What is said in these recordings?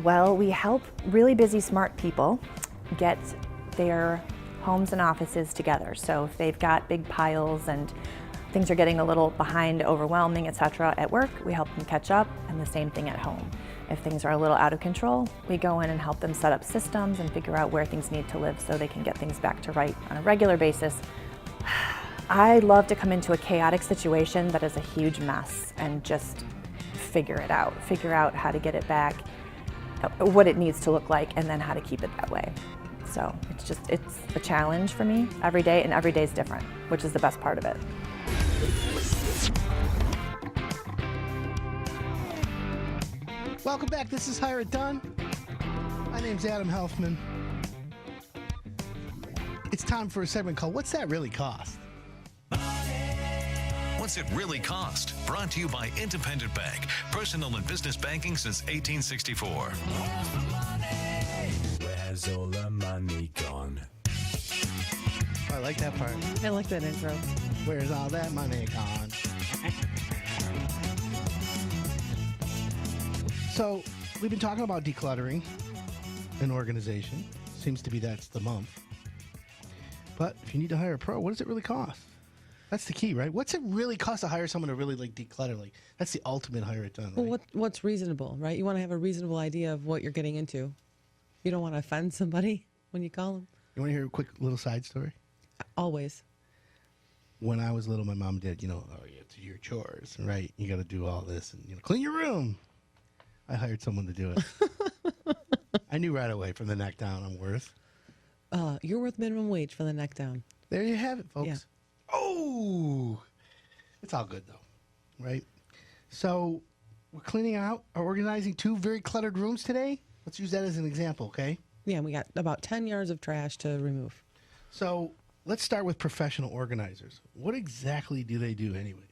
Well, we help really busy, smart people get their homes and offices together. So if they've got big piles and things are getting a little behind, overwhelming, etc. at work, we help them catch up, and the same thing at home. If things are a little out of control, we go in and help them set up systems and figure out where things need to live so they can get things back to right on a regular basis. I love to come into a chaotic situation that is a huge mess and just figure it out, figure out how to get it back, what it needs to look like, and then how to keep it that way. So it's a challenge for me every day, and every day is different, which is the best part of it. Welcome back. This is Hire It Done. My name's Adam Helfman. It's time for a segment called What's That Really Cost? What's it really cost? Brought to you by Independent Bank. Personal and business banking since 1864. Where's all the money gone? I like that part. I like that intro. Where's all that money gone? So, we've been talking about decluttering an organization. Seems to be that's the month. But if you need to hire a pro, what does it really cost? That's the key, right? What's it really cost to hire someone to really declutter? That's the ultimate hire it done, right? Well, what's reasonable, right? You want to have a reasonable idea of what you're getting into. You don't want to offend somebody when you call them. You want to hear a quick little side story? Always. When I was little, my mom did, you do your chores, right? You got to do all this and, clean your room. I hired someone to do it. I knew right away from the neck down I'm worth. You're worth minimum wage for the neck down. There you have it, folks. Yeah. Oh, it's all good, though, right? So we're cleaning out or organizing 2 very cluttered rooms today. Let's use that as an example, okay? Yeah, we got about 10 yards of trash to remove. So let's start with professional organizers. What exactly do they do anyways?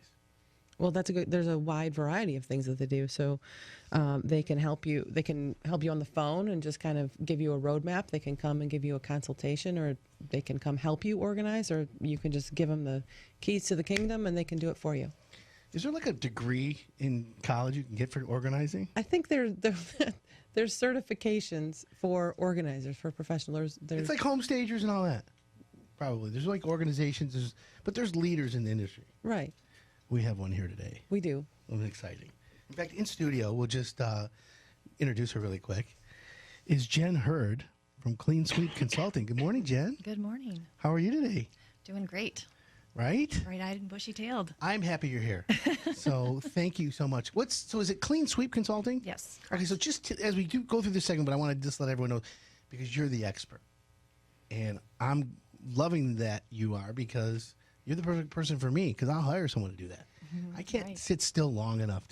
Well, there's a wide variety of things that they do. So they can help you. They can help you on the phone and just kind of give you a roadmap. They can come and give you a consultation, or they can come help you organize, or you can just give them the keys to the kingdom and they can do it for you. Is there like a degree in college you can get for organizing? I think there's certifications for organizers, for professionals. It's like home stagers and all that. Probably. There's like organizations, but there's leaders in the industry. Right. We have one here today. We do. It's exciting. In fact, in studio, we'll just introduce her really quick, is Jen Hurd from Clean Sweep Consulting. Good morning, Jen. Good morning. How are you today? Doing great. Right? Bright-eyed and bushy-tailed. I'm happy you're here. So thank you so much. So is it Clean Sweep Consulting? Yes. Okay, so as we do go through this segment, but I want to just let everyone know, because you're the expert. And I'm loving that you are, because you're the perfect person for me, because I'll hire someone to do that. Mm-hmm. I can't sit still long enough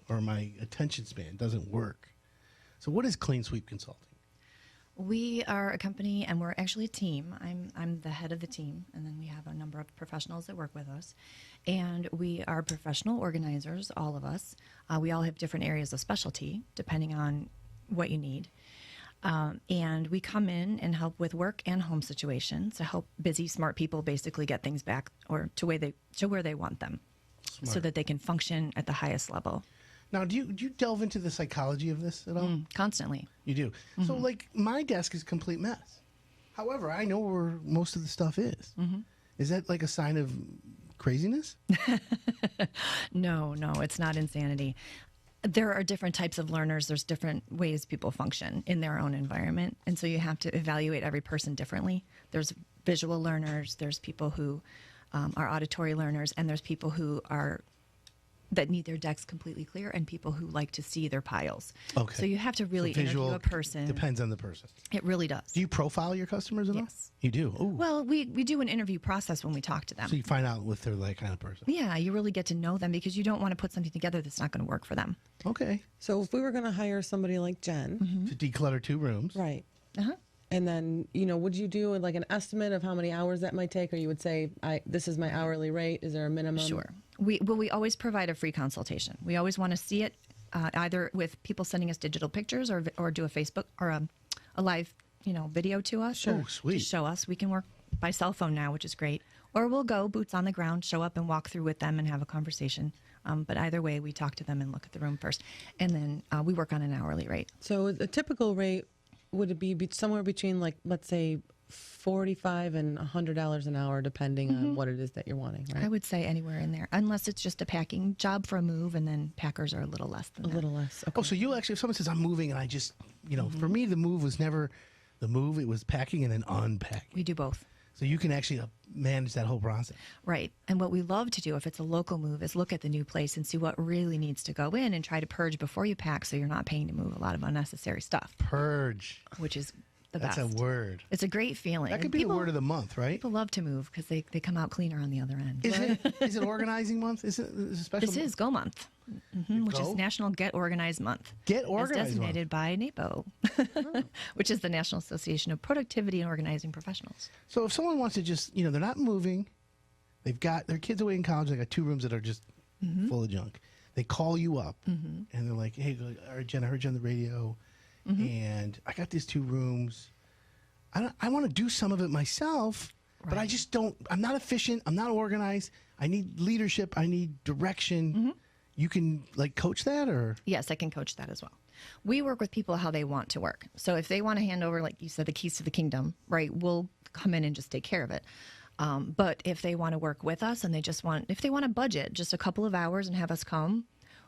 or my attention span doesn't work. So what is Clean Sweep Consulting? We are a company, and we're actually a team. I'm the head of the team, and then we have a number of professionals that work with us. And we are professional organizers, all of us. We all have different areas of specialty, depending on what you need. And we come in and help with work and home situations to help busy, smart people basically get things back or to where they want them. Smart. So that they can function at the highest level. Now, do you delve into the psychology of this at all? Constantly. You do. Mm-hmm. So, my desk is a complete mess. However, I know where most of the stuff is. Mm-hmm. Is that like a sign of craziness? No, it's not insanity. There are different types of learners. There's different ways people function in their own environment. And so you have to evaluate every person differently. There's visual learners. There's people who are auditory learners. And there's people that need their decks completely clear, and people who like to see their piles. Okay. So you have to really interview a person. Depends on the person. It really does. Do you profile your customers at all? Yes. You do? Ooh. Well, we do an interview process when we talk to them. So you find out if they're that kind of person. Yeah, you really get to know them, because you don't want to put something together that's not going to work for them. Okay. So if we were going to hire somebody like Jen. Mm-hmm. To declutter 2 rooms. Right. Uh-huh. And then, would you do like an estimate of how many hours that might take? Or you would say, this is my hourly rate. Is there a minimum? Sure. We always provide a free consultation. We always want to see it either with people sending us digital pictures or do a Facebook or a live, video to us. Sure. Oh, sweet. To show us. We can work by cell phone now, which is great. Or we'll go boots on the ground, show up and walk through with them and have a conversation But either way, we talk to them and look at the room first. And then we work on an hourly rate. So a typical rate, would it be somewhere between, like, let's say $45 and $100 an hour, depending on what it is that you're wanting, right? I would say anywhere in there, unless it's just a packing job for a move, and then packers are a little less than A that. little less. Okay. Oh, so you actually, if someone says I'm moving and I just, for me, the move was never the move. It was packing and then unpacking. We do both. So you can actually manage that whole process. Right. And what we love to do if it's a local move is look at the new place and see what really needs to go in and try to purge before you pack so you're not paying to move a lot of unnecessary stuff, Purge. which is the That's best. a word. It's a great feeling. That could And be people, the word of the month, right? People love to move because they come out cleaner on the other end. Is it organizing month? Is it a special? This is Go Month, which Go? is National Get Organized Month. Get As Organized designated by NAPO, which is the National Association of Productivity and Organizing Professionals. So if someone wants to just, they're not moving, they've got their kids away in college, they got 2 rooms that are just full of junk. They call you up and they're like, "Hey, all right, Jen, I heard you on the radio, and I got these 2 rooms. I want to do some of it myself, but I just don't. I'm not efficient. I'm not organized. I need leadership. I need direction. You can coach that, or Yes, I can coach that as well. We work with people how they want to work. So if they want to hand over, like you said, the keys to the kingdom, right, we'll come in and just take care of it. But if they want to work with us and if they want to budget just a couple of hours and have us come,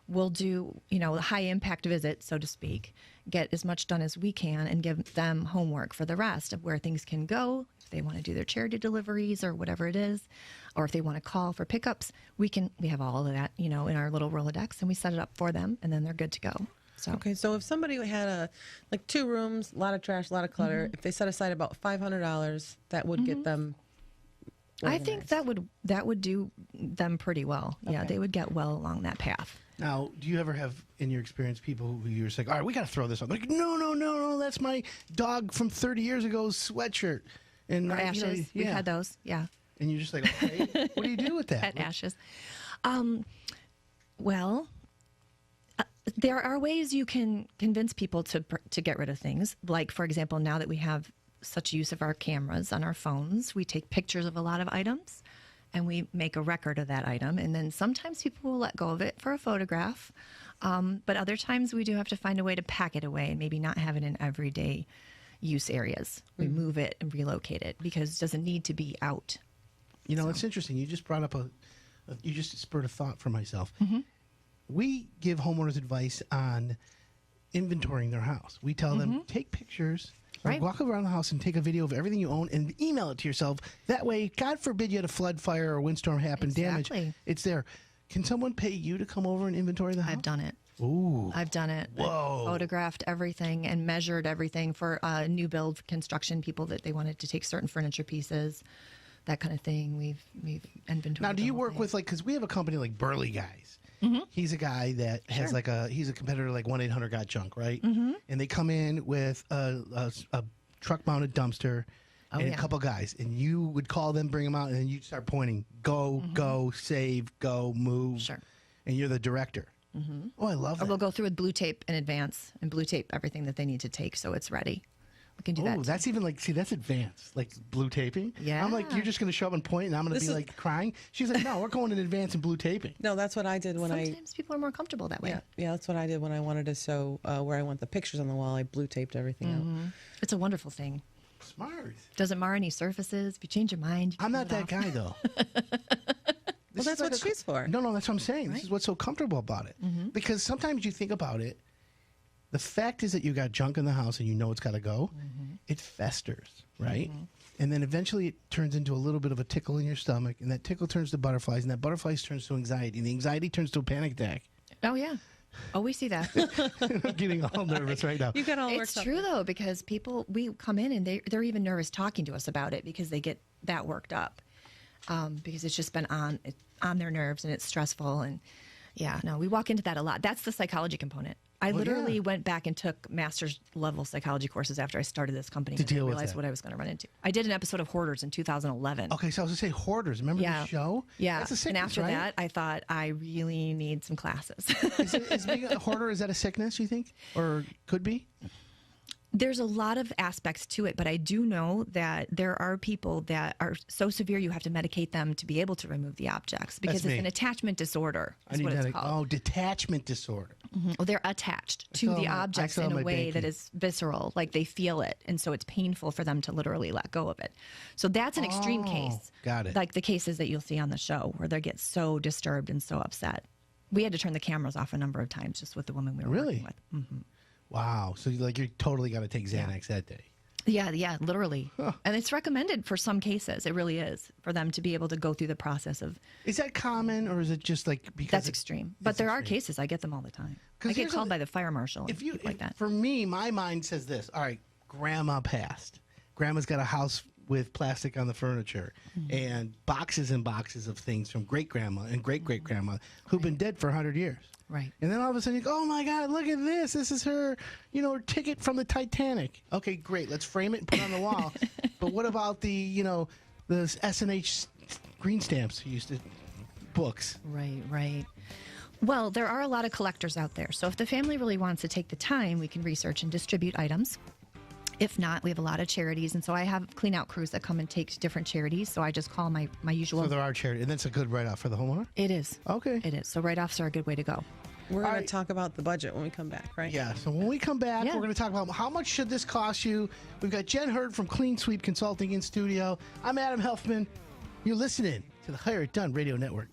we'll do, a high impact visit, so to speak, get as much done as we can and give them homework for the rest of where things can go. If they want to do their charity deliveries or whatever it is, or if they want to call for pickups, we have all of that, in our little Rolodex, and we set it up for them, and then they're good to go. So Okay, so if somebody had 2 rooms, a lot of trash, a lot of clutter, if they set aside about $500, that would get them I think that would do them pretty well. Yeah, Okay. they would get well along that path. now, do you ever have in your experience people who you're just like, all right, we got to throw this on? Like, no, that's my dog from 30 years ago's sweatshirt. And Or ashes. We've yeah. had those. Yeah. And you're just like, okay, what do you do with that? Pet ashes. Well, there are ways you can convince people to get rid of things. Like, for example, now that we have such use of our cameras on our phones, we take pictures of a lot of items and we make a record of that item. And then sometimes people will let go of it for a photograph. But other times we do have to find a way to pack it away and maybe not have it in everyday use areas. We move it and relocate it because it doesn't need to be out. It's interesting. You just brought up you just spurred a thought for myself. We give homeowners advice on inventorying their house. We tell them, take pictures, Right. walk around the house and take a video of everything you own and email it to yourself. That way, God forbid you had a flood, fire, or windstorm happen, damage. Exactly. It's there. Can someone pay you to come over and inventory the house? I've done it. Ooh. I've done it. Whoa. I've photographed everything and measured everything for new build construction people that they wanted to take certain furniture pieces, that kind of thing. We've inventoried. Now, do the you whole work thing. with because we have a company like Burley Guys. He's a guy that has he's a competitor like 1-800 Got Junk, right? And they come in with a truck mounted dumpster and a couple guys, and you would call them, bring them out, and then you start pointing, go, save, go, move. Sure. And you're the director. Oh, I love Or that. we'll go through with blue tape in advance and blue tape everything that they need to take so it's ready. We can do that. Oh, too. that's even that's advanced, like blue taping. I'm like, Yeah. you're just going to show up and point, and I'm going to be like crying. She's like, no, we're going in advance and blue taping. No, that's what I did when Sometimes people are more comfortable that way. yeah, that's what I did when I wanted to show where I want the pictures on the wall. I blue taped everything out. It's a wonderful thing. Smart. Doesn't mar any surfaces. If you change your mind, you I'm can not pull it that off. guy, though. Well, that's what she's for. No, that's what I'm saying. This is what's so comfortable about it. Because sometimes you think about it, the fact is that you got junk in the house and you know it's got to go, it festers, right? And then eventually it turns into a little bit of a tickle in your stomach, and that tickle turns to butterflies, and that butterflies turns to anxiety, and the anxiety turns to a panic attack. Oh, yeah. Oh, we see that. I'm getting all nervous right now. You got all It's worked up. true, though, because we come in and they're even nervous talking to us about it because they get that worked up. Because it's just been on their nerves and it's stressful. And yeah, no, we walk into that a lot. That's the psychology component. I literally went back and took master's level psychology courses after I started this company. To because deal I with realized that. what I was going to run into. I did an episode of Hoarders in 2011. Okay, so I was going to say Hoarders. Remember the show? Yeah. That's a And sickness, after right? that, I thought I really need some classes. Is being a hoarder, is that a sickness, you think? Or could be? There's a lot of aspects to it, but I do know that there are people that are so severe you have to medicate them to be able to remove the objects because That's it's me. an attachment disorder. Is what it's called. Oh, detachment disorder. Well, they're attached to saw the my- I objects saw in a my way banking. that is visceral, like they feel it, and so it's painful for them to literally let go of it. So that's an extreme Oh, case. got it. Like the cases that you'll see on the show where they get so disturbed and so upset. We had to turn the cameras off a number of times just with the woman we were Really? working with. Wow. So you totally got to take Xanax that day. Yeah, literally. And it's recommended for some cases. It really is for them to be able to go through the process of. Is that common, or is it just like because That's extreme. But it's there are extreme. cases. I get them all the time. 'Cause I get here's called the- by the fire marshal. If you like that. For me, my mind says this. All right, Grandma passed. Grandma's got a house with plastic on the furniture and boxes and boxes of things from great grandma and great great grandma who've been dead for 100 years. Right. And then all of a sudden you go, oh my God, look at this. This is her, her ticket from the Titanic. Okay, great. Let's frame it and put it on the wall. But what about the S&H green stamps you used to books? Right. Well, there are a lot of collectors out there. So if the family really wants to take the time, we can research and distribute items. If not, we have a lot of charities. And so I have clean out crews that come and take different charities. So I just call my usual. So there are charity, and that's a good write-off for the homeowner? It is. Okay. It is. So write-offs are a good way to go. We're going right. to talk about the budget when we come back, right? Yeah, so when we come back, Yeah. we're going to talk about how much should this cost you. We've got Jen Hurd from Clean Sweep Consulting in studio. I'm Adam Helfman. You're listening to the Hire It Done Radio Network.